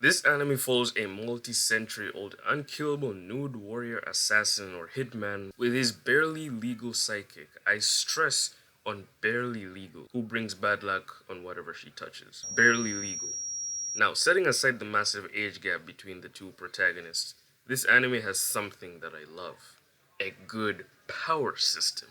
This anime follows a multi-century-old unkillable nude warrior assassin or hitman with his barely legal sidekick. I stress on barely legal, who brings bad luck on whatever she touches. Barely legal. Now, setting aside the massive age gap between the two protagonists, this anime has something that I love. A good power system.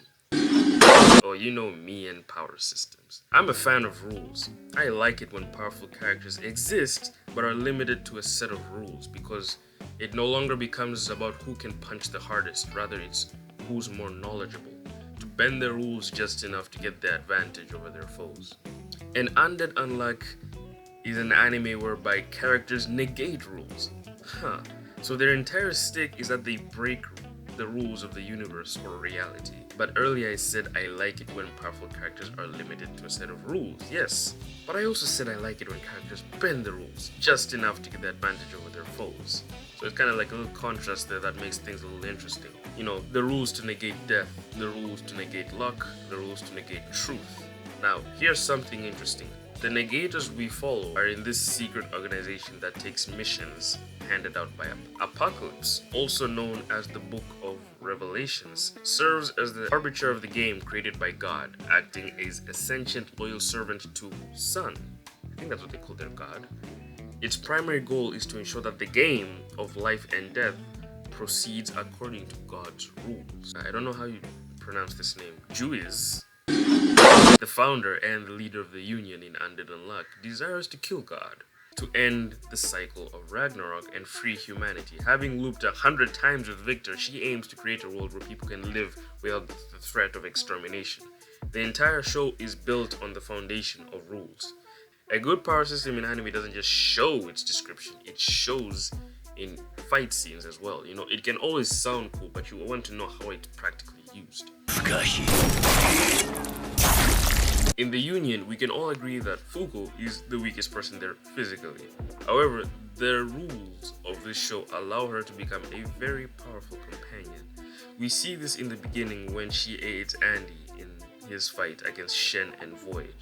Oh, you know me and power systems. I'm a fan of rules. I like it when powerful characters exist but are limited to a set of rules because it no longer becomes about who can punch the hardest, rather it's who's more knowledgeable, to bend the rules just enough to get the advantage over their foes. And Undead Unluck is an anime whereby characters negate rules. Huh. So their entire stick is that they break the rules of the universe or reality. But earlier I said I like it when powerful characters are limited to a set of rules, yes. But I also said I like it when characters bend the rules just enough to get the advantage over their foes. So it's kind of like a little contrast there that makes things a little interesting. You know, the rules to negate death, the rules to negate luck, the rules to negate truth. Now, here's something interesting. The negators we follow are in this secret organization that takes missions handed out by Apocalypse, also known as the Book of Revelations, serves as the arbiter of the game created by God, acting as a sentient loyal servant to Sun. I think that's what they call their god. Its primary goal is to ensure that the game of life and death proceeds according to God's rules. I don't know how you pronounce this name. Juiz, the founder and the leader of the Union in Undead Unluck, desires to kill God, to end the cycle of Ragnarok and free humanity. Having looped 100 times with Victor, she aims to create a world where people can live without the threat of extermination. The entire show is built on the foundation of rules. A good power system in anime doesn't just show its description, it shows in fight scenes as well. You know, it can always sound cool, but you want to know how it's practically used. In the Union, we can all agree that Fuko is the weakest person there physically. However, the rules of this show allow her to become a very powerful companion. We see this in the beginning when she aids Andy in his fight against Shen and Void.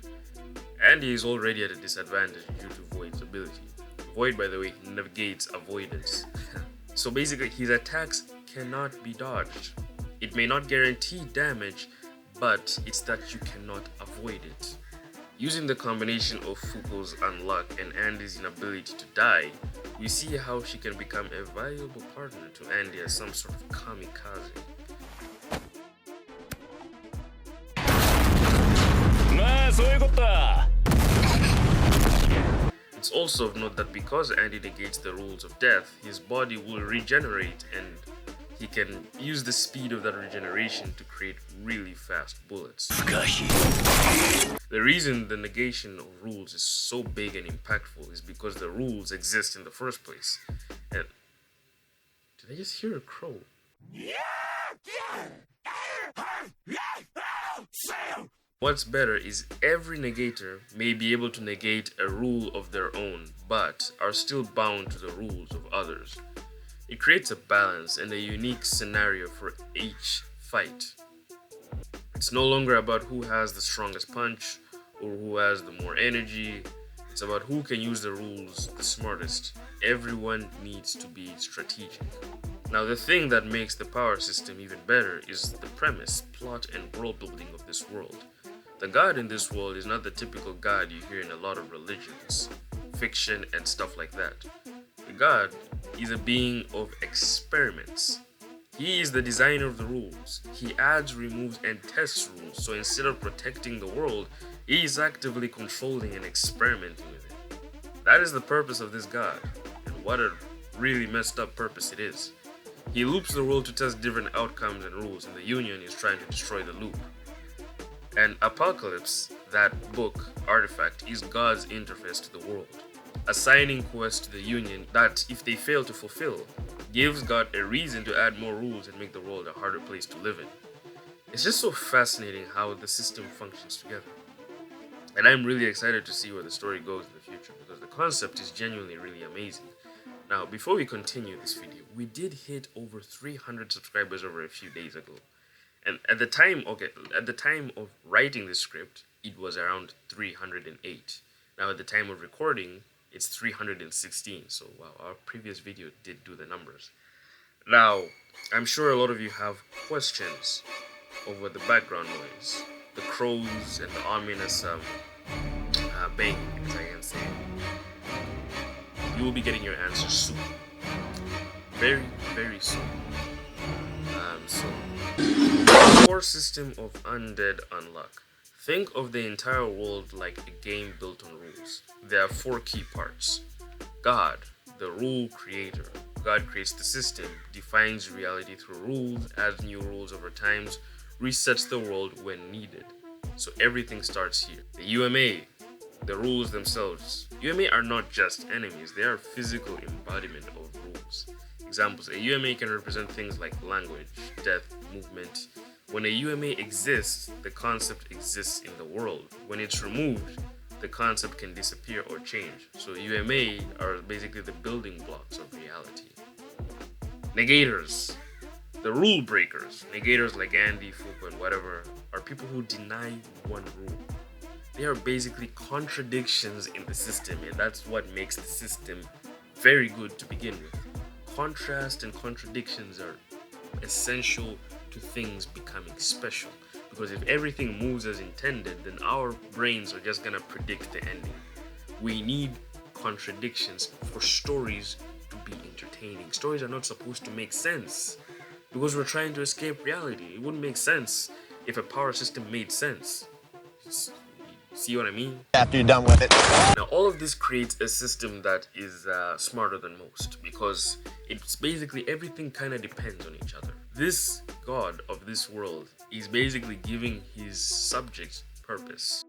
Andy is already at a disadvantage due to Void's ability. Void, by the way, negates avoidance. So basically, his attacks cannot be dodged. It may not guarantee damage, but it's that you cannot avoid it. Using the combination of Fuko's unluck and Andy's inability to die, we see how she can become a valuable partner to Andy as some sort of kamikaze. It's also of note that because Andy negates the rules of death, his body will regenerate and he can use the speed of that regeneration to create really fast bullets. The reason the negation of rules is so big and impactful is because the rules exist in the first place. And did I just hear a crow? What's better is every negator may be able to negate a rule of their own, but are still bound to the rules of others. It creates a balance and a unique scenario for each fight. It's no longer about who has the strongest punch or who has the more energy. It's about who can use the rules the smartest. Everyone needs to be strategic. Now, the thing that makes the power system even better is the premise, plot, and world building of this world. The god in this world is not the typical god you hear in a lot of religions, fiction, and stuff like that. The god is a being of experiments. He is the designer of the rules. He adds, removes, and tests rules, so instead of protecting the world, he is actively controlling and experimenting with it. That is the purpose of this god, and what a really messed up purpose it is. He loops the world to test different outcomes and rules, and the Union is trying to destroy the loop. And Apocalypse, that book, artifact, is God's interface to the world, assigning quests to the Union that, if they fail to fulfill, gives God a reason to add more rules and make the world a harder place to live in. It's just so fascinating how the system functions together. And I'm really excited to see where the story goes in the future because the concept is genuinely really amazing. Now, before we continue this video, we did hit over 300 subscribers over a few days ago. And at the time of writing this script, it was around 308. Now, at the time of recording, it's 316. So wow, our previous video did do the numbers. Now, I'm sure a lot of you have questions over the background noise, the crows and the ominous bang, as I can say. You will be getting your answers soon. Very, very soon. Core system of undead unluck. Think of the entire world like a game built on rules. There are 4 key parts. God, the rule creator. God creates the system, defines reality through rules, adds new rules over time, resets the world when needed. So everything starts here. The UMA, the rules themselves. UMA are not just enemies, they are physical embodiment of rules. Examples, a UMA can represent things like language, death, movement. When a UMA exists, the concept exists in the world. When it's removed, the concept can disappear or change. So UMA are basically the building blocks of reality. Negators, the rule breakers. Negators like Andy, Fuku, and whatever are people who deny one rule. They are basically contradictions in the system, and that's what makes the system very good to begin with. Contrast and contradictions are essential to things becoming special, because if everything moves as intended, then our brains are just gonna predict the ending. We need contradictions for stories to be entertaining. Stories are not supposed to make sense because we're trying to escape reality. It wouldn't make sense if a power system made sense. See what I mean? After you're done with it. Now, all of this creates a system that is smarter than most, because it's basically everything kind of depends on each other. This god of this world is basically giving his subjects purpose.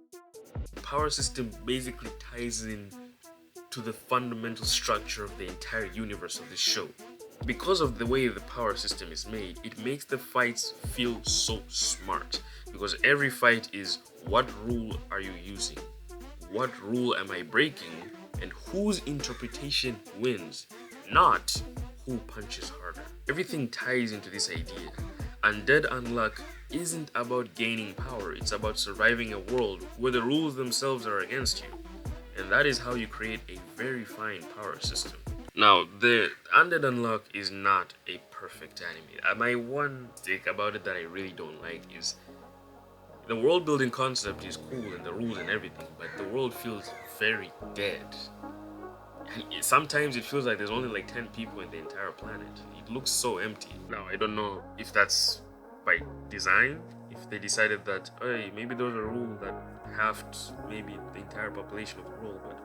The power system basically ties in to the fundamental structure of the entire universe of this show. Because of the way the power system is made, it makes the fights feel so smart, because every fight is, what rule are you using? What rule am I breaking? And whose interpretation wins, not who punches harder. Everything ties into this idea. Undead Unluck isn't about gaining power, it's about surviving a world where the rules themselves are against you. And that is how you create a very fine power system. Now, the Undead Unluck is not a perfect anime. My one take about it that I really don't like is the world building concept is cool and the rules and everything, but the world feels very dead. And sometimes it feels like there's only like 10 people in the entire planet. It looks so empty. Now, I don't know if that's by design, if they decided that, hey, maybe there's a rule that halved maybe the entire population of the world, but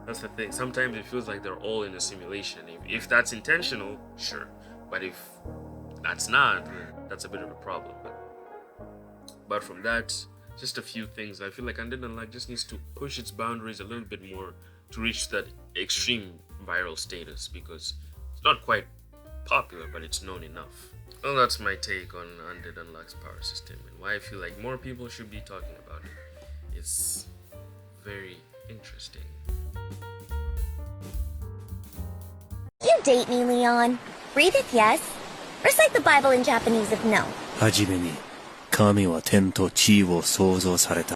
that's the thing. Sometimes it feels like they're all in a simulation. If that's intentional, sure. But if that's not, then that's a bit of a problem. But from that, just a few things. I feel like Undead Unluck just needs to push its boundaries a little bit more to reach that extreme viral status, because it's not quite popular, but it's known enough. Well, that's my take on Undead Unluck's power system and why I feel like more people should be talking about it. It's very interesting. You date me, Leon. Breathe if yes. Recite the Bible in Japanese if no. はじめに神は天と地を創造された。